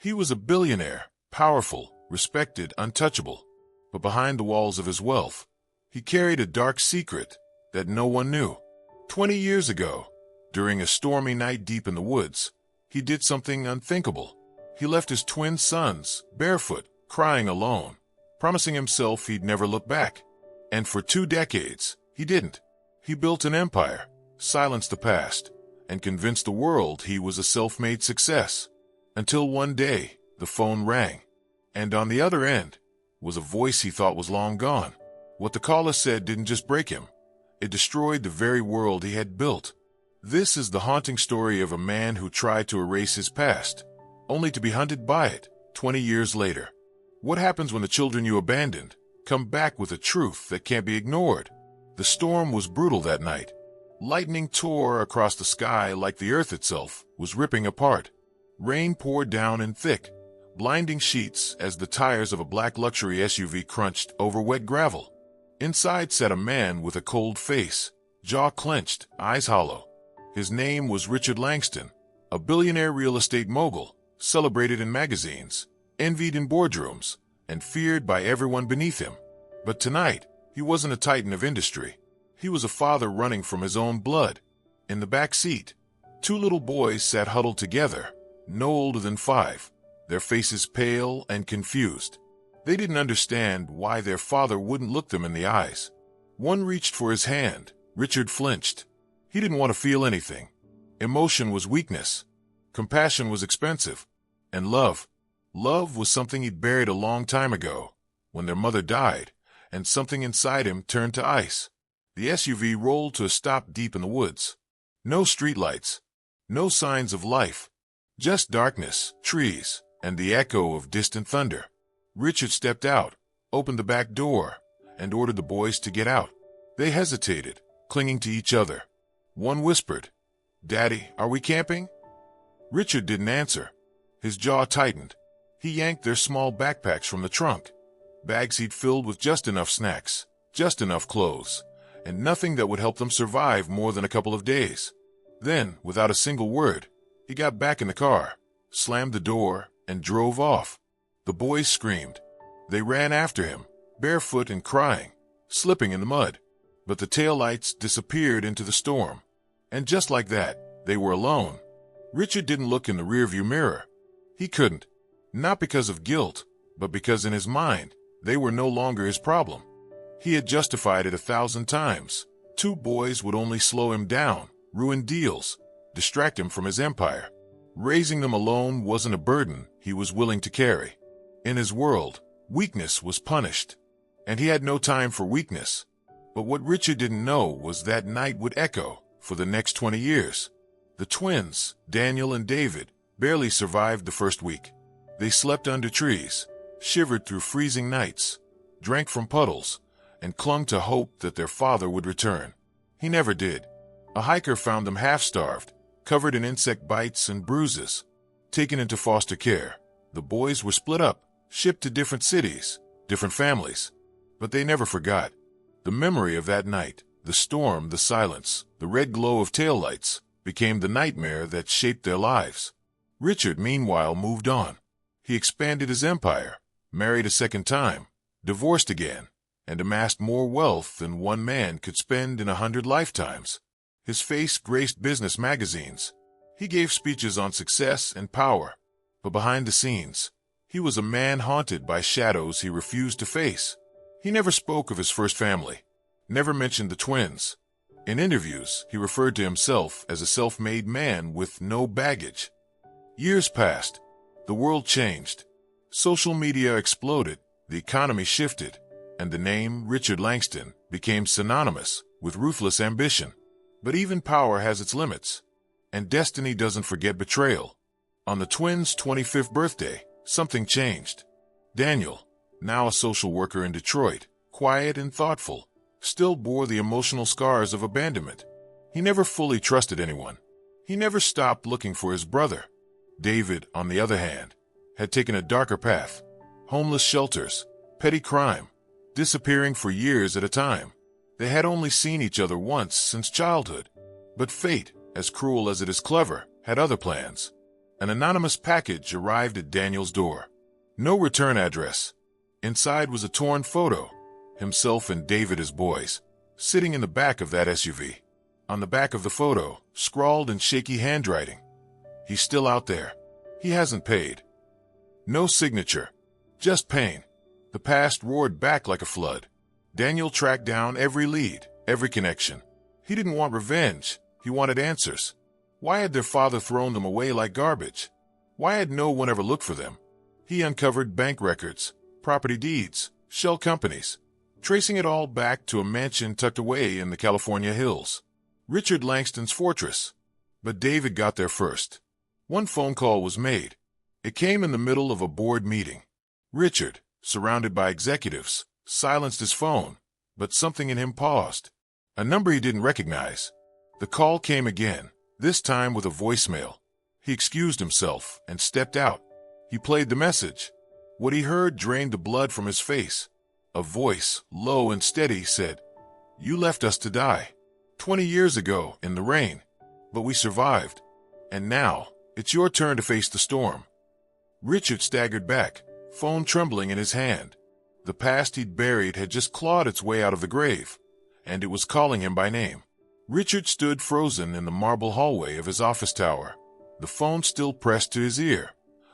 He was a billionaire, powerful, respected, untouchable. But behind the walls of his wealth, he carried a dark secret that no one knew. 20 years ago, during a stormy night deep in the woods, he did something unthinkable. He left his twin sons, barefoot, crying alone, promising himself he'd never look back. And for 2 decades, he didn't. He built an empire, silenced the past, and convinced the world he was a self-made success. Until one day, the phone rang, and on the other end was a voice he thought was long gone. What the caller said didn't just break him, it destroyed the very world he had built. This is the haunting story of a man who tried to erase his past, only to be hunted by it 20 years later. What happens when the children you abandoned come back with a truth that can't be ignored? The storm was brutal that night. Lightning tore across the sky like the earth itself was ripping apart. Rain poured down in thick, blinding sheets as the tires of a black luxury SUV crunched over wet gravel. Inside sat a man with a cold face, jaw clenched, eyes hollow. His name was Richard Langston, a billionaire real estate mogul, celebrated in magazines, envied in boardrooms, and feared by everyone beneath him. But tonight, he wasn't a titan of industry. He was a father running from his own blood. In the back seat, 2 little boys sat huddled together, no older than 5, their faces pale and confused. They didn't understand why their father wouldn't look them in the eyes. One reached for his hand. Richard flinched. He didn't want to feel anything. Emotion was weakness. Compassion was expensive. And love was something he'd buried a long time ago, when their mother died, and something inside him turned to ice. The SUV rolled to a stop deep in the woods. No streetlights, no signs of life, just darkness, trees, and the echo of distant thunder. Richard stepped out, opened the back door, and ordered the boys to get out. They hesitated, clinging to each other. One whispered, "Daddy, are we camping?" Richard didn't answer. His jaw tightened. He yanked their small backpacks from the trunk, bags he'd filled with just enough snacks, just enough clothes, and nothing that would help them survive more than a couple of days. Then, without a single word, he got back in the car, slammed the door, and drove off. The boys screamed. They ran after him, barefoot and crying, slipping in the mud. But the taillights disappeared into the storm. And just like that, they were alone. Richard didn't look in the rearview mirror. He couldn't. Not because of guilt, but because in his mind, they were no longer his problem. He had justified it 1,000 times. 2 boys would only slow him down, ruin deals, distract him from his empire. Raising them alone wasn't a burden he was willing to carry. In his world, weakness was punished, and he had no time for weakness. But what Richard didn't know was that night would echo for the next 20 years. The twins, Daniel and David, barely survived the first week. They slept under trees, shivered through freezing nights, drank from puddles, and clung to hope that their father would return. He never did. A hiker found them half-starved, covered in insect bites and bruises. Taken into foster care, the boys were split up, shipped to different cities, different families. But they never forgot. The memory of that night, the storm, the silence, the red glow of taillights, became the nightmare that shaped their lives. Richard, meanwhile, moved on. He expanded his empire, married a second time, divorced again, and amassed more wealth than one man could spend in 100 lifetimes. His face graced business magazines. He gave speeches on success and power. But behind the scenes, he was a man haunted by shadows he refused to face. He never spoke of his first family, never mentioned the twins. In interviews, he referred to himself as a self-made man with no baggage. Years passed. The world changed. Social media exploded, the economy shifted, and the name Richard Langston became synonymous with ruthless ambition. But even power has its limits, and destiny doesn't forget betrayal. On the twins' 25th birthday, something changed. Daniel, now a social worker in Detroit, quiet and thoughtful, still bore the emotional scars of abandonment. He never fully trusted anyone. He never stopped looking for his brother. David, on the other hand, had taken a darker path. Homeless shelters, petty crime, disappearing for years at a time. They had only seen each other once since childhood. But fate, as cruel as it is clever, had other plans. An anonymous package arrived at Daniel's door. No return address. Inside was a torn photo, himself and David as boys, sitting in the back of that SUV. On the back of the photo, scrawled in shaky handwriting, "He's still out there. He hasn't paid." No signature, just pain. The past roared back like a flood. Daniel tracked down every lead, every connection. He didn't want revenge. He wanted answers. Why had their father thrown them away like garbage? Why had no one ever looked for them? He uncovered bank records, property deeds, shell companies, tracing it all back to a mansion tucked away in the California hills. Richard Langston's fortress. But David got there first. One phone call was made. It came in the middle of a board meeting. Richard, surrounded by executives, silenced his phone, but something in him paused. A number he didn't recognize. The call came again, this time with a voicemail. He excused himself and stepped out. He played the message. What he heard drained the blood from his face. A voice, low and steady, said, "You left us to die 20 years ago in the rain, but we survived. And now, it's your turn to face the storm." Richard staggered back, phone trembling in his hand. The past he'd buried had just clawed its way out of the grave, and it was calling him by name. Richard stood frozen in the marble hallway of his office tower, the phone still pressed to his ear,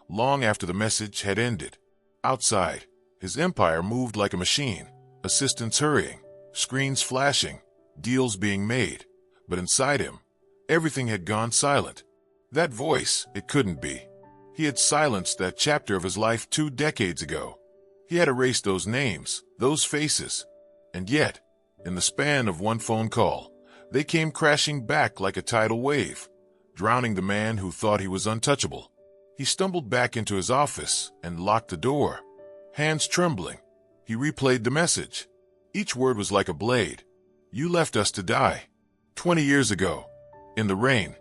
long after the message had ended. Outside, his empire moved like a machine, assistants hurrying, screens flashing, deals being made. But inside him, everything had gone silent. That voice, it couldn't be. He had silenced that chapter of his life 2 decades ago. He had erased those names, those faces. And yet, in the span of one phone call, they came crashing back like a tidal wave, drowning the man who thought he was untouchable. He stumbled back into his office and locked the door. Hands trembling, he replayed the message. Each word was like a blade. "You left us to die 20 years ago, in the rain,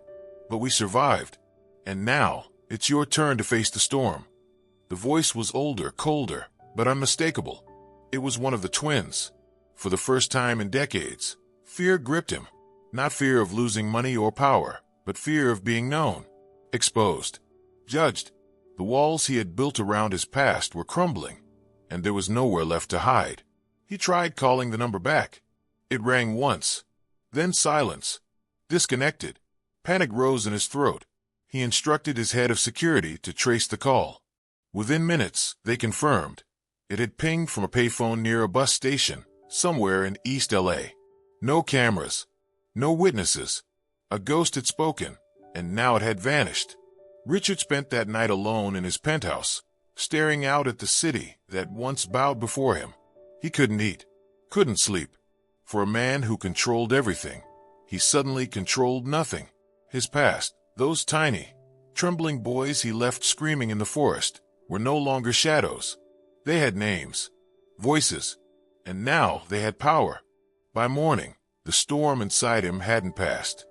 but we survived. And now, it's your turn to face the storm." The voice was older, colder, but unmistakable. It was one of the twins. For the first time in decades, fear gripped him. Not fear of losing money or power, but fear of being known, exposed, judged. The walls he had built around his past were crumbling, and there was nowhere left to hide. He tried calling the number back. It rang once, then silence. Disconnected. Panic rose in his throat. He instructed his head of security to trace the call. Within minutes, they confirmed. It had pinged from a payphone near a bus station, somewhere in East LA. No cameras. No witnesses. A ghost had spoken, and now it had vanished. Richard spent that night alone in his penthouse, staring out at the city that once bowed before him. He couldn't eat, couldn't sleep. For a man who controlled everything, he suddenly controlled nothing. His past, those tiny, trembling boys he left screaming in the forest, were no longer shadows. They had names, voices, and now they had power. By morning, the storm inside him hadn't passed.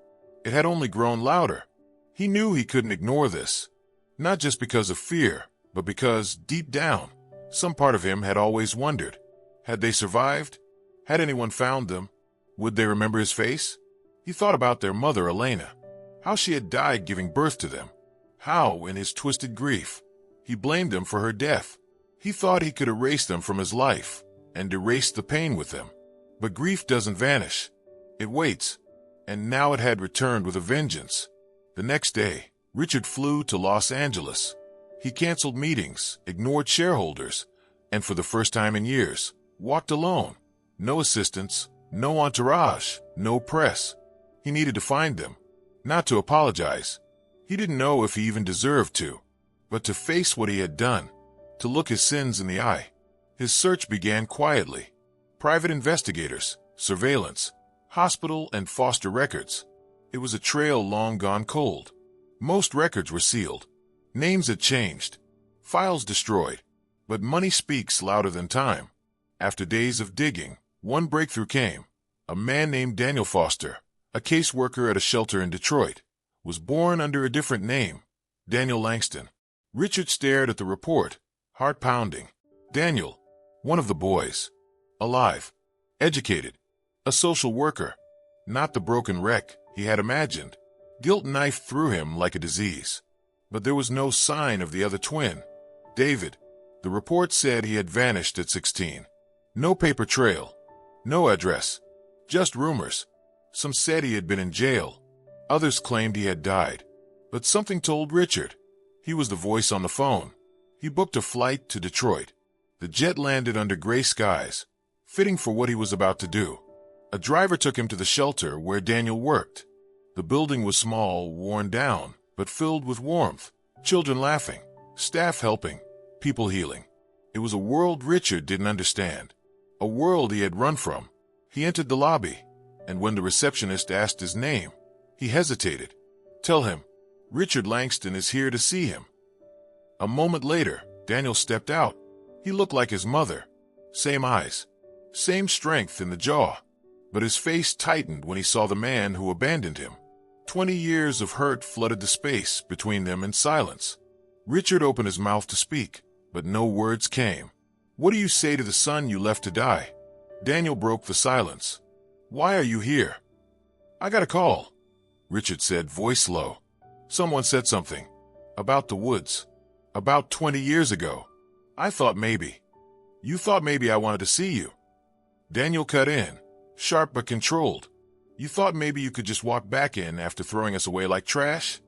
It had only grown louder. He knew he couldn't ignore this, not just because of fear, but because, deep down, some part of him had always wondered. Had they survived? Had anyone found them? Would they remember his face? He thought about their mother, Elena, how she had died giving birth to them, how, in his twisted grief, he blamed them for her death. He thought he could erase them from his life and erase the pain with them. But grief doesn't vanish. It waits, and now it had returned with a vengeance. The next day, Richard flew to Los Angeles. He canceled meetings, ignored shareholders, and for the first time in years, walked alone. No assistants, no entourage, no press. He needed to find them, not to apologize. He didn't know if he even deserved to, but to face what he had done, to look his sins in the eye. His search began quietly. Private investigators, surveillance, hospital and foster records. It was a trail long gone cold. Most records were sealed. Names had changed. Files destroyed. But money speaks louder than time. After days of digging, one breakthrough came. A man named Daniel Foster, a caseworker at a shelter in Detroit, was born under a different name, Daniel Langston. Richard stared at the report, heart pounding. Daniel, one of the boys. Alive. Educated. A social worker. Not the broken wreck he had imagined. Guilt knifed through him like a disease. but there was no sign of the other twin, David. The report said he had vanished at 16. No paper trail, no address, just rumors. Some said he had been in jail. Others claimed he had died. But something told Richard. He was the voice on the phone. He booked a flight to Detroit. The jet landed under gray skies, fitting for what he was about to do. A driver took him to the shelter where Daniel worked. The building was small, worn down, but filled with warmth. Children laughing, staff helping, people healing. It was a world Richard didn't understand. A world he had run from. He entered the lobby, and when the receptionist asked his name, he hesitated. "Tell him, Richard Langston is here to see him." A moment later, Daniel stepped out. He looked like his mother. Same eyes, same strength in the jaw. But his face tightened when he saw the man who abandoned him. 20 years of hurt flooded the space between them in silence. Richard opened his mouth to speak, but no words came. "What do you say to the son you left to die?" Daniel broke the silence. "Why are you here?" "I got a call," Richard said, voice low. "Someone said something. About the woods. About 20 years ago. I thought maybe. You thought maybe I wanted to see you." Daniel cut in, sharp but controlled. "You thought maybe you could just walk back in after throwing us away like trash?"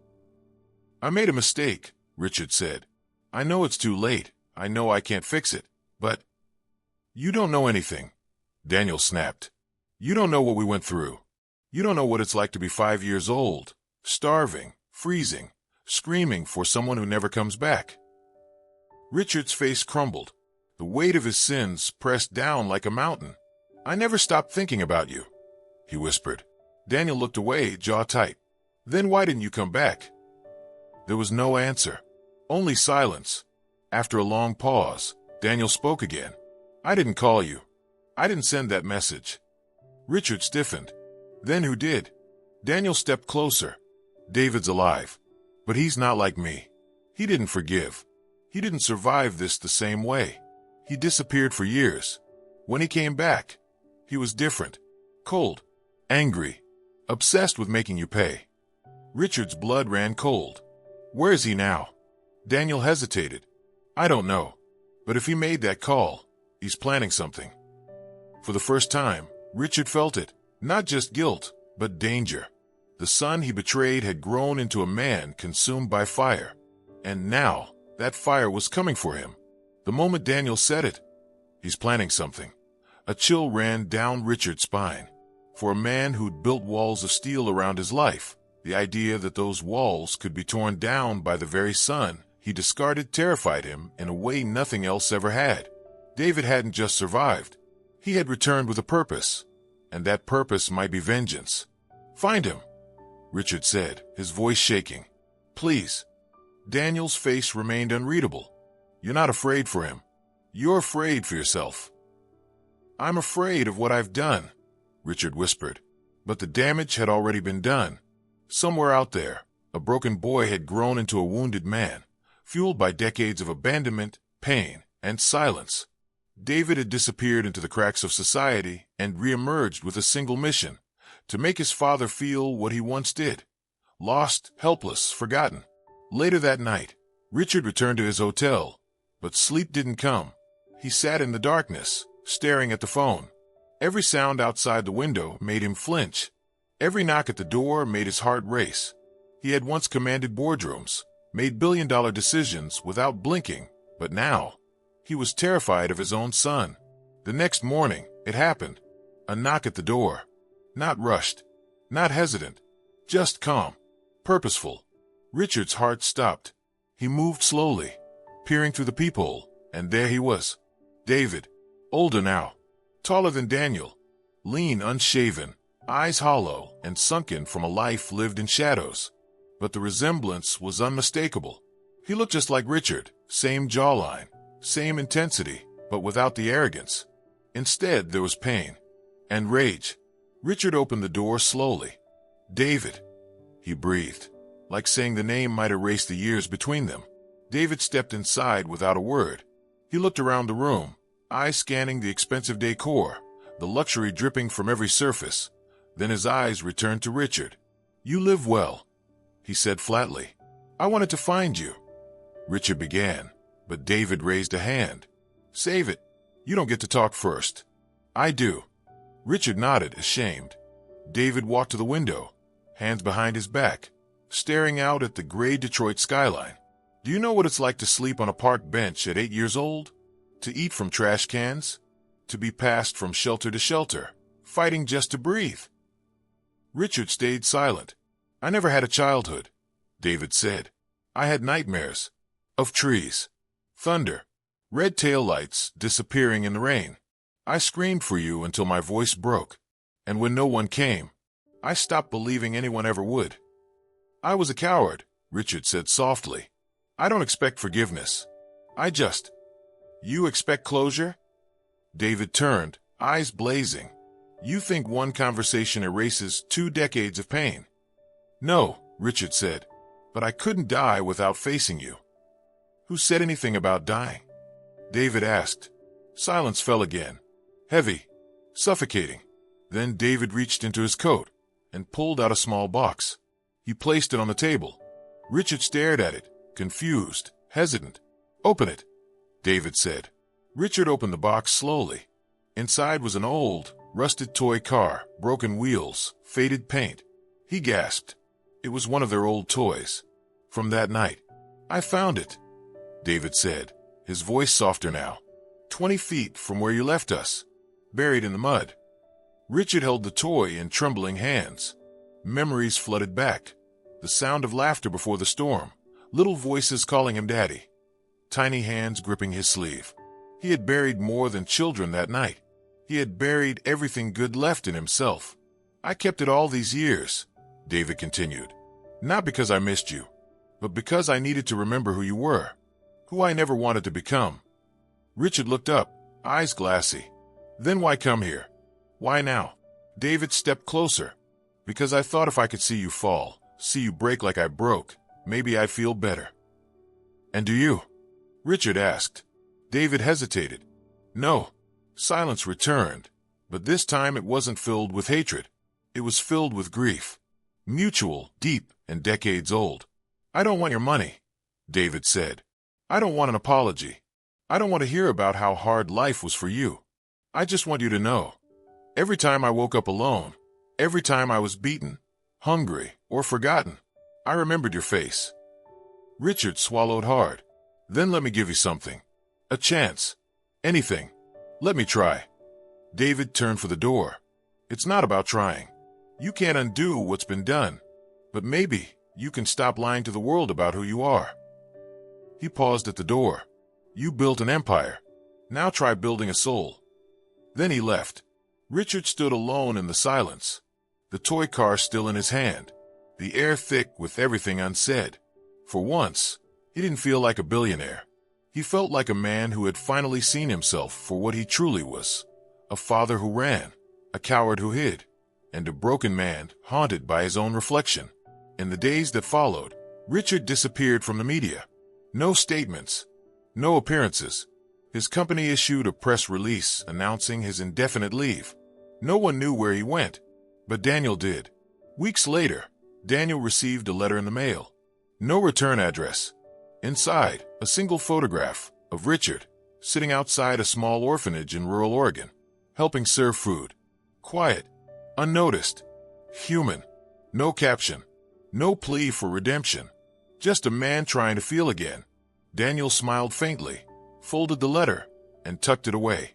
"I made a mistake," Richard said. "I know it's too late. I know I can't fix it. But—" "You don't know anything," Daniel snapped. "You don't know what we went through. You don't know what it's like to be 5 years old, starving, freezing, screaming for someone who never comes back." Richard's face crumbled. The weight of his sins pressed down like a mountain. "I never stopped thinking about you," he whispered. Daniel looked away, jaw tight. "Then why didn't you come back?" There was no answer, only silence. After a long pause, Daniel spoke again. "I didn't call you. I didn't send that message." Richard stiffened. "Then who did?" Daniel stepped closer. "David's alive, but he's not like me. He didn't forgive. He didn't survive this the same way. He disappeared for years. When he came back, he was different. Cold, angry, obsessed with making you pay." Richard's blood ran cold. "Where is he now?" Daniel hesitated. "I don't know. But if he made that call, he's planning something." For the first time, Richard felt it. Not just guilt, but danger. The son he betrayed had grown into a man consumed by fire. And now, that fire was coming for him. The moment Daniel said it, "He's planning something," a chill ran down Richard's spine. For a man who'd built walls of steel around his life, the idea that those walls could be torn down by the very son he discarded terrified him in a way nothing else ever had. David hadn't just survived. He had returned with a purpose, and that purpose might be vengeance. "Find him," Richard said, his voice shaking. "Please." Daniel's face remained unreadable. "You're not afraid for him. You're afraid for yourself." "I'm afraid of what I've done," Richard whispered. But the damage had already been done. Somewhere out there, a broken boy had grown into a wounded man, fueled by decades of abandonment, pain, and silence. David had disappeared into the cracks of society and reemerged with a single mission: to make his father feel what he once did. Lost, helpless, forgotten. Later that night, Richard returned to his hotel, but sleep didn't come. He sat in the darkness, staring at the phone. Every sound outside the window made him flinch. Every knock at the door made his heart race. He had once commanded boardrooms, made billion-dollar decisions without blinking, but now he was terrified of his own son. The next morning, it happened. A knock at the door. Not rushed, not hesitant, just calm, purposeful. Richard's heart stopped. He moved slowly, peering through the peephole, and there he was. David, older now, taller than Daniel, lean, unshaven, eyes hollow and sunken from a life lived in shadows. But the resemblance was unmistakable. He looked just like Richard, same jawline, same intensity, but without the arrogance. Instead, there was pain and rage. Richard opened the door slowly. "David," he breathed, like saying the name might erase the years between them. David stepped inside without a word. He looked around the room, eyes scanning the expensive decor, the luxury dripping from every surface. Then his eyes returned to Richard. "You live well," he said flatly. I wanted to find you. Richard began, but David raised a hand. Save it. You don't get to talk first. I do. Richard nodded, ashamed. David walked to the window, hands behind his back, staring out at the gray Detroit skyline. Do you know what it's like to sleep on a park bench at 8 years old? To eat from trash cans? To be passed from shelter to shelter, fighting just to breathe? Richard stayed silent. I never had a childhood, David said. I had nightmares. Of trees, thunder, red taillights disappearing in the rain. I screamed for you until my voice broke. And when no one came, I stopped believing anyone ever would. I was a coward, Richard said softly. I don't expect forgiveness. You expect closure? David turned, eyes blazing. You think one conversation erases 2 decades of pain? No, Richard said, but I couldn't die without facing you. Who said anything about dying? David asked. Silence fell again, heavy, suffocating. Then David reached into his coat and pulled out a small box. He placed it on the table. Richard stared at it, confused, hesitant. Open it, David said. Richard opened the box slowly. Inside was an old, rusted toy car, broken wheels, faded paint. He gasped. It was one of their old toys. From that night. I found it, David said, his voice softer now. 20 feet from where you left us, buried in the mud. Richard held the toy in trembling hands. Memories flooded back. The sound of laughter before the storm, little voices calling him Daddy, tiny hands gripping his sleeve. He had buried more than children that night. He had buried everything good left in himself. I kept it all these years, David continued. Not because I missed you, but because I needed to remember who you were, who I never wanted to become. Richard looked up, eyes glassy. Then why come here? Why now? David stepped closer. Because I thought if I could see you fall, see you break like I broke, maybe I'd feel better. And do you? Richard asked. David hesitated. No. Silence returned, but this time it wasn't filled with hatred. It was filled with grief. Mutual, deep, and decades old. I don't want your money, David said. I don't want an apology. I don't want to hear about how hard life was for you. I just want you to know. Every time I woke up alone, every time I was beaten, hungry, or forgotten, I remembered your face. Richard swallowed hard. Then let me give you something. A chance. Anything. Let me try. David turned for the door. It's not about trying. You can't undo what's been done. But maybe you can stop lying to the world about who you are. He paused at the door. You built an empire. Now try building a soul. Then he left. Richard stood alone in the silence, the toy car still in his hand, the air thick with everything unsaid. For once, he didn't feel like a billionaire. He felt like a man who had finally seen himself for what he truly was, a father who ran, a coward who hid, and a broken man haunted by his own reflection. In the days that followed, Richard disappeared from the media. No statements, no appearances. His company issued a press release announcing his indefinite leave. No one knew where he went, but Daniel did. Weeks later, Daniel received a letter in the mail. No return address. Inside, a single photograph of Richard, sitting outside a small orphanage in rural Oregon, helping serve food. Quiet, unnoticed, human. No caption, no plea for redemption. Just a man trying to feel again. Daniel smiled faintly, folded the letter, and tucked it away.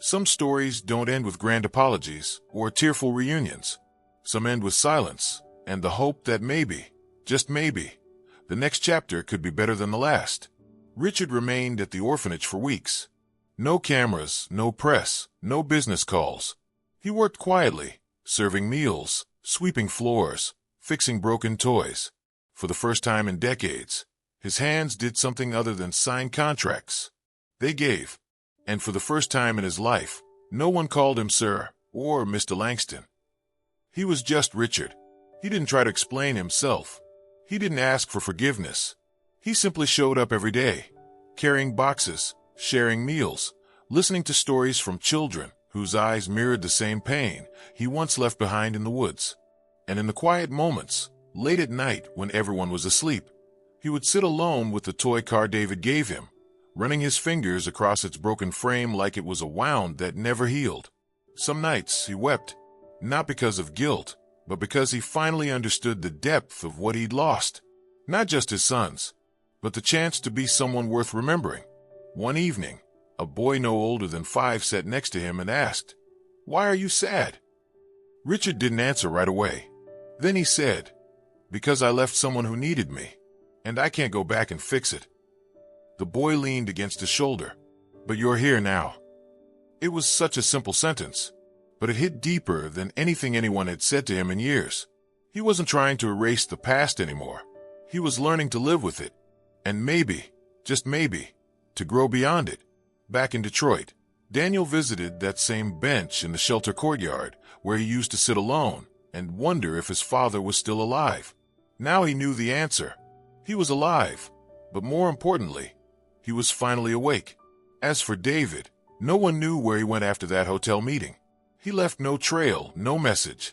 Some stories don't end with grand apologies or tearful reunions. Some end with silence and the hope that maybe, just maybe, the next chapter could be better than the last. Richard remained at the orphanage for weeks. No cameras, no press, no business calls. He worked quietly, serving meals, sweeping floors, fixing broken toys. For the first time in decades, his hands did something other than sign contracts. They gave. And for the first time in his life, no one called him Sir or Mr. Langston. He was just Richard. He didn't try to explain himself. He didn't ask for forgiveness. He simply showed up every day, carrying boxes, sharing meals, listening to stories from children whose eyes mirrored the same pain he once left behind in the woods. And in the quiet moments, late at night when everyone was asleep, He would sit alone with the toy car David gave him, running his fingers across its broken frame like it was a wound that never healed. Some nights he wept, not because of guilt, but because he finally understood the depth of what he'd lost. Not just his sons, but the chance to be someone worth remembering. One evening, a boy no older than 5 sat next to him and asked, "Why are you sad?" Richard didn't answer right away. Then he said, "Because I left someone who needed me, and I can't go back and fix it." The boy leaned against his shoulder. "But you're here now." It was such a simple sentence, but it hit deeper than anything anyone had said to him in years. He wasn't trying to erase the past anymore. He was learning to live with it, and maybe, just maybe, to grow beyond it. Back in Detroit, Daniel visited that same bench in the shelter courtyard where he used to sit alone and wonder if his father was still alive. Now he knew the answer. He was alive, but more importantly, he was finally awake. As for David, no one knew where he went after that hotel meeting. He left no trail, no message.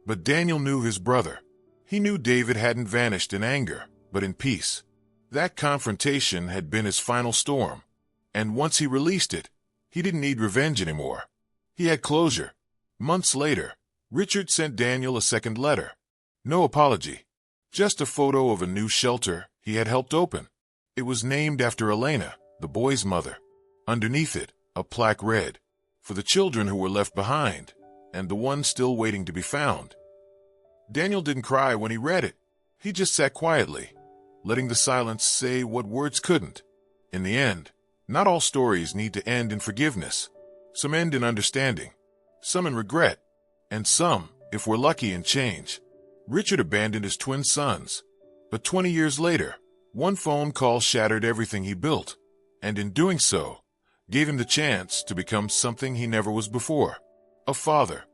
But Daniel knew his brother. He knew David hadn't vanished in anger, but in peace. That confrontation had been his final storm, and once he released it, he didn't need revenge anymore. He had closure. Months later, Richard sent Daniel a second letter. No apology, just a photo of a new shelter he had helped open. It was named after Elena, the boy's mother. Underneath it, a plaque read, "For the children who were left behind, and the ones still waiting to be found." Daniel didn't cry when he read it. He just sat quietly, letting the silence say what words couldn't. In the end, not all stories need to end in forgiveness. Some end in understanding, some in regret, and some, if we're lucky, in change. Richard abandoned his twin sons, but 20 years later, one phone call shattered everything he built, and in doing so, gave him the chance to become something he never was before: a father,